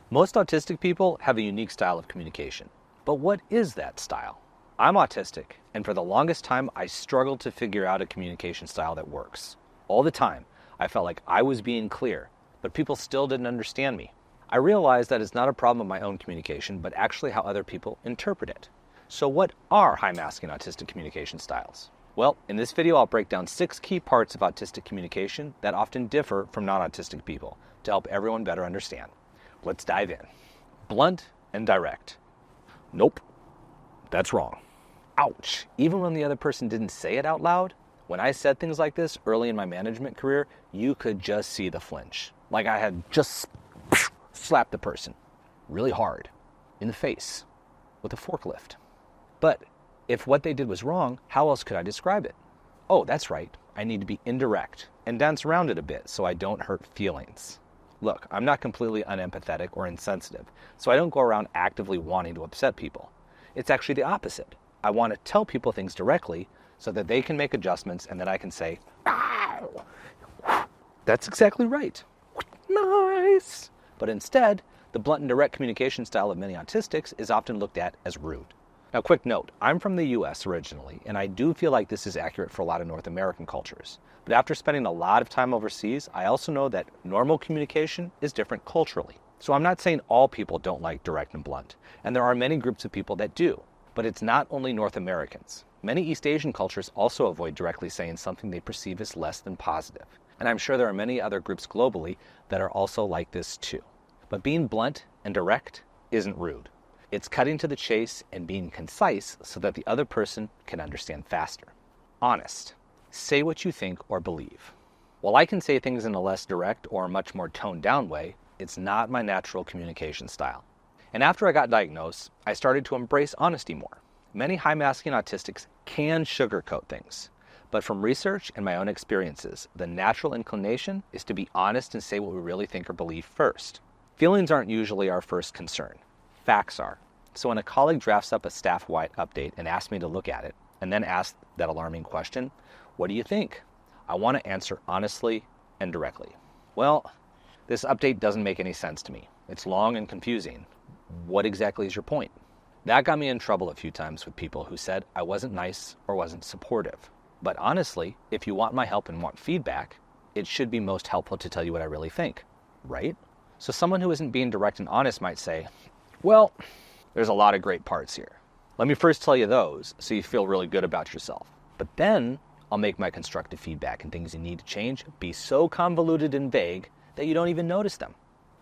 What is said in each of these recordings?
Most autistic people have a unique style of communication. But what is that style? I'm autistic, and for the longest time, I struggled to figure out a communication style that works. All the time, I felt like I was being clear, but people still didn't understand me. I realized that it's not a problem of my own communication, but actually how other people interpret it. So what are high masking autistic communication styles? Well, in this video, I'll break down 6 key parts of autistic communication that often differ from non-autistic people to help everyone better understand. Let's dive in. Blunt and direct. Nope, that's wrong. Ouch, even when the other person didn't say it out loud, when I said things like this early in my management career, you could just see the flinch. Like I had just slapped the person really hard in the face with a forklift. But if what they did was wrong, how else could I describe it? Oh, that's right, I need to be indirect and dance around it a bit so I don't hurt feelings. Look, I'm not completely unempathetic or insensitive, so I don't go around actively wanting to upset people. It's actually the opposite. I want to tell people things directly so that they can make adjustments and then I can say, "Ow! That's exactly right. Nice." But instead, the blunt and direct communication style of many autistics is often looked at as rude. Now, quick note, I'm from the US originally, and I do feel like this is accurate for a lot of North American cultures. But after spending a lot of time overseas, I also know that normal communication is different culturally. So I'm not saying all people don't like direct and blunt, and there are many groups of people that do. But it's not only North Americans. Many East Asian cultures also avoid directly saying something they perceive as less than positive. And I'm sure there are many other groups globally that are also like this too. But being blunt and direct isn't rude. It's cutting to the chase and being concise so that the other person can understand faster. Honest. Say what you think or believe. While I can say things in a less direct or much more toned down way, it's not my natural communication style. And after I got diagnosed, I started to embrace honesty more. Many high-masking autistics can sugarcoat things. But from research and my own experiences, the natural inclination is to be honest and say what we really think or believe first. Feelings aren't usually our first concern. Facts are. So when a colleague drafts up a staff-wide update and asks me to look at it, and then asks that alarming question, "What do you think?" I want to answer honestly and directly. "Well, this update doesn't make any sense to me. It's long and confusing. What exactly is your point?" That got me in trouble a few times with people who said I wasn't nice or wasn't supportive. But honestly, if you want my help and want feedback, it should be most helpful to tell you what I really think, right? So someone who isn't being direct and honest might say, "Well, there's a lot of great parts here. Let me first tell you those so you feel really good about yourself. But then I'll make my constructive feedback and things you need to change be so convoluted and vague that you don't even notice them.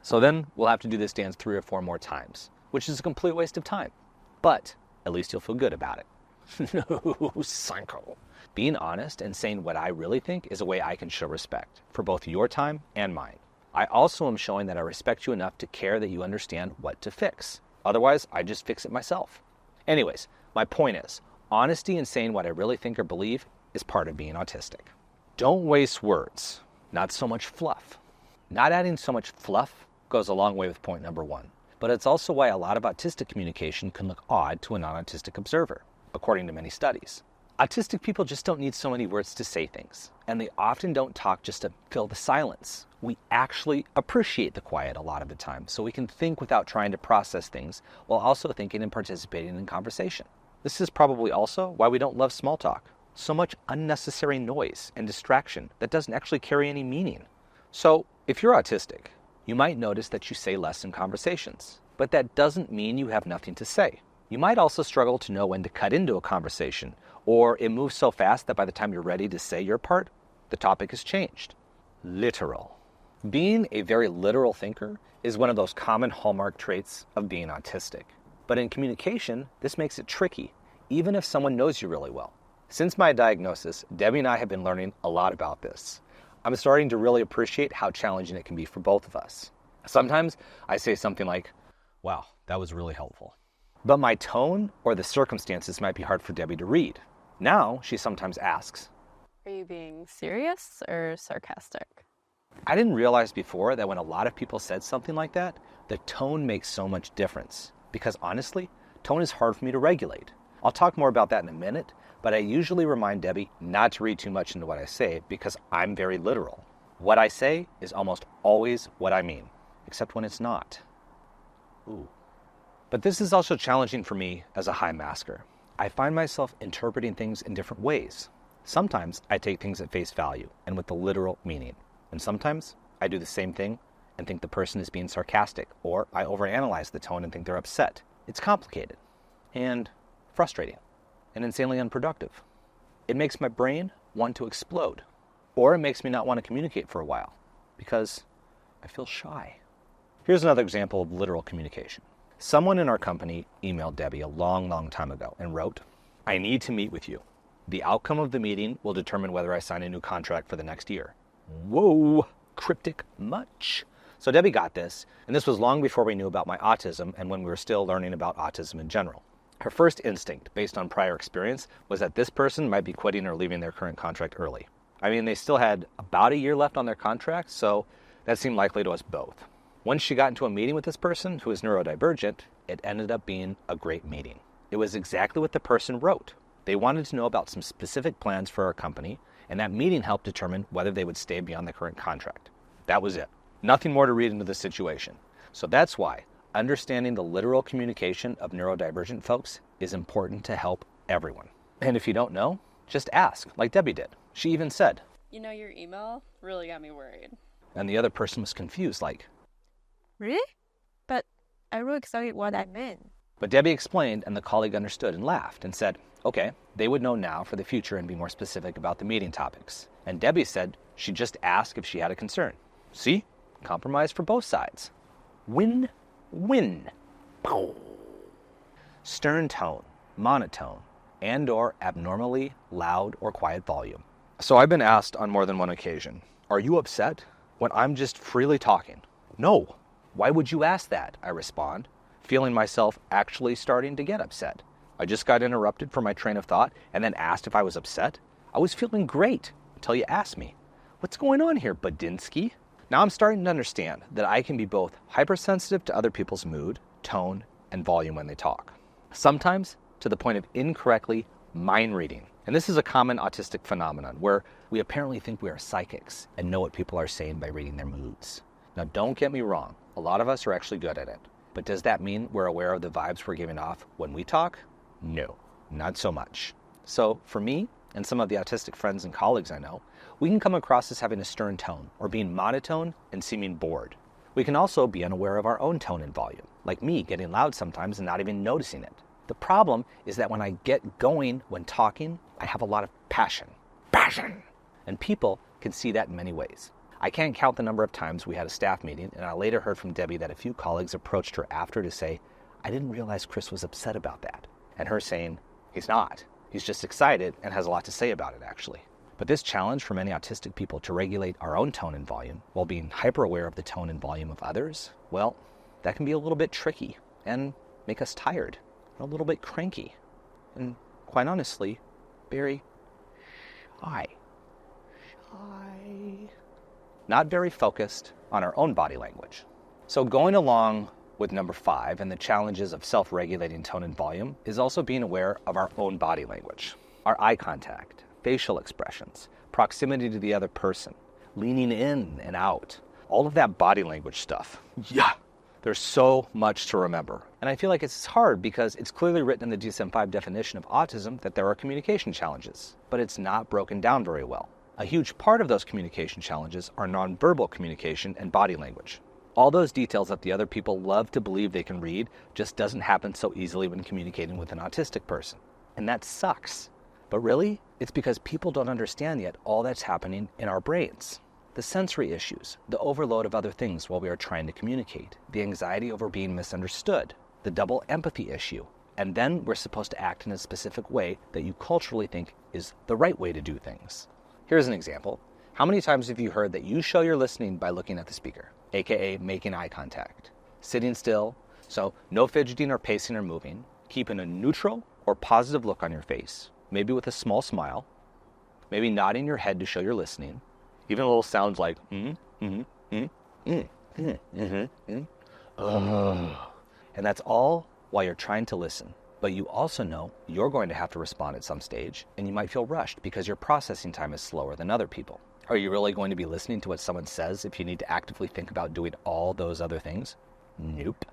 So then we'll have to do this dance 3 or 4 more times, which is a complete waste of time. But at least you'll feel good about it." No, psycho. Being honest and saying what I really think is a way I can show respect for both your time and mine. I also am showing that I respect you enough to care that you understand what to fix. Otherwise, I just fix it myself. Anyways, my point is, honesty and saying what I really think or believe is part of being autistic. Don't waste words, not so much fluff. Not adding so much fluff goes a long way with point number 1, but it's also why a lot of autistic communication can look odd to a non-autistic observer, according to many studies. Autistic people just don't need so many words to say things, and they often don't talk just to fill the silence. We actually appreciate the quiet a lot of the time, so we can think without trying to process things while also thinking and participating in conversation. This is probably also why we don't love small talk. So much unnecessary noise and distraction that doesn't actually carry any meaning. So, if you're autistic, you might notice that you say less in conversations, but that doesn't mean you have nothing to say. You might also struggle to know when to cut into a conversation, or it moves so fast that by the time you're ready to say your part, the topic has changed. Literal. Being a very literal thinker is one of those common hallmark traits of being autistic. But in communication, this makes it tricky, even if someone knows you really well. Since my diagnosis, Debbie and I have been learning a lot about this. I'm starting to really appreciate how challenging it can be for both of us. Sometimes I say something like, "Wow, that was really helpful." But my tone or the circumstances might be hard for Debbie to read. Now she sometimes asks, "Are you being serious or sarcastic?" I didn't realize before that when a lot of people said something like that, the tone makes so much difference. Because honestly, tone is hard for me to regulate. I'll talk more about that in a minute, but I usually remind Debbie not to read too much into what I say because I'm very literal. What I say is almost always what I mean, except when it's not. Ooh. But this is also challenging for me as a high masker. I find myself interpreting things in different ways. Sometimes I take things at face value and with the literal meaning. And sometimes I do the same thing and think the person is being sarcastic, or I overanalyze the tone and think they're upset. It's complicated and frustrating and insanely unproductive. It makes my brain want to explode, or it makes me not want to communicate for a while because I feel shy. Here's another example of literal communication. Someone in our company emailed Debbie a long time ago and wrote, "I need to meet with you. The outcome of the meeting will determine whether I sign a new contract for the next year." Whoa, cryptic much? So Debbie got this, and this was long before we knew about my autism and when we were still learning about autism in general. Her first instinct, based on prior experience, was that this person might be quitting or leaving their current contract early. I mean, they still had about a year left on their contract, so that seemed likely to us both. Once she got into a meeting with this person, who is neurodivergent, it ended up being a great meeting. It was exactly what the person wrote. They wanted to know about some specific plans for our company, and that meeting helped determine whether they would stay beyond the current contract. That was it. Nothing more to read into the situation. So that's why understanding the literal communication of neurodivergent folks is important to help everyone. And if you don't know, just ask, like Debbie did. She even said, Your email really got me worried. and the other person was confused, like, Really? But I wrote exactly what I meant. but Debbie explained, and the colleague understood and laughed and said, okay, they would know now for the future and be more specific about the meeting topics. And Debbie said she'd just ask if she had a concern. See? Compromise for both sides. Win-win. Stern tone, monotone, and/or abnormally loud or quiet volume. So I've been asked on more than one occasion, are you upset when I'm just freely talking? No. Why would you ask that? I respond, feeling myself actually starting to get upset. I just got interrupted from my train of thought and then asked if I was upset. I was feeling great until you asked me. What's going on here, Badinsky? Now I'm starting to understand that I can be both hypersensitive to other people's mood, tone, and volume when they talk. Sometimes to the point of incorrectly mind reading. And this is a common autistic phenomenon where we apparently think we are psychics and know what people are saying by reading their moods. Now don't get me wrong, a lot of us are actually good at it. But does that mean we're aware of the vibes we're giving off when we talk? No, not so much. So for me and some of the autistic friends and colleagues I know, we can come across as having a stern tone or being monotone and seeming bored. We can also be unaware of our own tone and volume, like me getting loud sometimes and not even noticing it. The problem is that when I get going when talking, I have a lot of passion. And people can see that in many ways. I can't count the number of times we had a staff meeting, and I later heard from Debbie that a few colleagues approached her after to say, I didn't realize Chris was upset about that. And her saying, he's not. He's just excited and has a lot to say about it, actually. But this challenge for many autistic people to regulate our own tone and volume while being hyper-aware of the tone and volume of others, well, that can be a little bit tricky and make us tired and a little bit cranky and, quite honestly, very shy. Not very focused on our own body language. So going along with number 5 and the challenges of self-regulating tone and volume is also being aware of our own body language. Our eye contact, facial expressions, proximity to the other person, leaning in and out, all of that body language stuff. Yeah, there's so much to remember. And I feel like it's hard because it's clearly written in the DSM-5 definition of autism that there are communication challenges, but it's not broken down very well. A huge part of those communication challenges are nonverbal communication and body language. All those details that the other people love to believe they can read just doesn't happen so easily when communicating with an autistic person. And that sucks. But really, it's because people don't understand yet all that's happening in our brains. The sensory issues, the overload of other things while we are trying to communicate, the anxiety over being misunderstood, the double empathy issue, and then we're supposed to act in a specific way that you culturally think is the right way to do things. Here's an example. How many times have you heard that you show you're listening by looking at the speaker, aka making eye contact, sitting still, so no fidgeting or pacing or moving, keeping a neutral or positive look on your face, maybe with a small smile, maybe nodding your head to show you're listening, even little sounds like and that's all while you're trying to listen. But you also know you're going to have to respond at some stage, and you might feel rushed because your processing time is slower than other people. Are you really going to be listening to what someone says if you need to actively think about doing all those other things? Nope.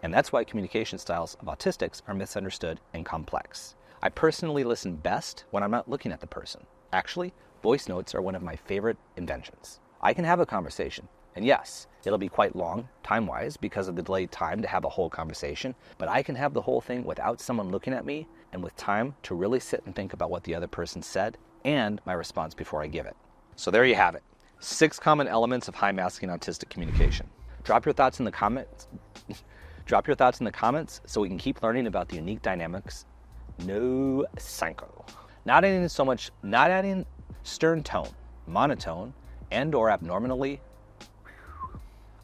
And that's why communication styles of autistics are misunderstood and complex. I personally listen best when I'm not looking at the person. Actually, voice notes are one of my favorite inventions. I can have a conversation, and yes, it'll be quite long, time-wise, because of the delayed time to have a whole conversation, but I can have the whole thing without someone looking at me and with time to really sit and think about what the other person said and my response before I give it. So there you have it. 6 common elements of high masking autistic communication. Drop your thoughts in the comments so we can keep learning about the unique dynamics. No psycho. Not adding stern tone, monotone, and or abnormally.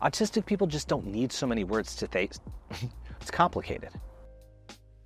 Autistic people just don't need so many words to say. It's complicated.